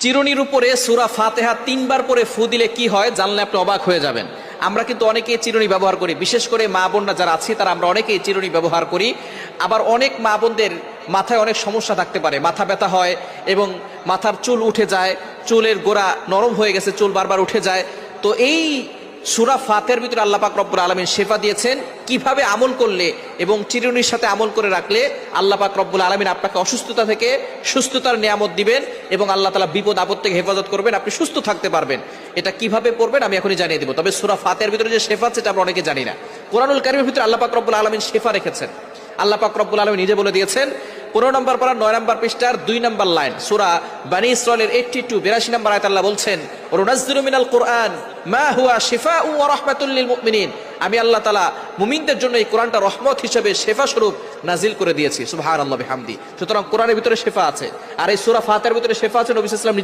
চিরুনির উপরে সূরা ফাতিহা 3 বার পরে ফু দিলে কি হয় জানলে আপনি অবাক হয়ে যাবেন। আমরা কিন্তু অনেকেই চিরুনি ব্যবহার করি, বিশেষ করে মা বোনরা যারা আছি তারা আমরা অনেকেই চিরুনি ব্যবহার করি। আবার অনেক মা বোনদের মাথায় অনেক সমস্যা থাকতে পারে, মাথা ব্যথা হয় এবং মাথার চুল উঠে যায়, চুলের গোড়া নরম হয়ে গেছে, চুল বারবার উঠে যায়। তো এই সূরা ফাতিহার ভিতরে আল্লাহ পাক রব্বুল আলামিন শেফা দিয়েছেন কিভাবে আমল করলে এবং চিরুনির সাথে আমল করে রাখলে আল্লাহ পাক রব্বুল আলামিন আপনাকে অসুস্থতা থেকে সুস্থতার নিয়ামত দিবেন এবং আল্লাহ তাআলা বিপদ আপদ থেকে হেফাজত করবেন, আপনি সুস্থ থাকতে পারবেন। এটা কিভাবে পড়বেন আমি এখনই জানিয়ে দিব। তবে সূরা ফাতিহার ভিতরে যে শেফা আছে এটা আমরা অনেকে জানি না। কোরআনুল কারীমের ভিতরে আল্লাহ পাক রব্বুল আলামিন শেফা রেখেছেন। আল্লাহ পাক রব্বুল আলামিন নিজে বলে দিয়েছেন 15 নম্বর পারা 9 নম্বর পৃষ্ঠার 2 নম্বর লাইন, সূরা বনী ইসরাঈলের 82 নম্বর আয়াত আল্লাহ বলছেন, ওয়ানুনাজ্জিলু মিনাল কুরআন মা হুয়া শিফাউ ওয়া রাহমাতুল লিল মুমিনিন। আমি আল্লাহ তাআলা মুমিনদের জন্য এই কোরআনটা রহমত হিসেবে শেফা স্বরূপ নাজিল করে দিয়েছি। সুবহানাল্লাহি বিহামদি। সুতরাং কোরআনের ভিতরে শেফা আছে, আর এই সূরা ফাতিহার ভিতরে শেফা আছে। নবী সাল্লাল্লাহু আলাইহি ওয়াসাল্লাম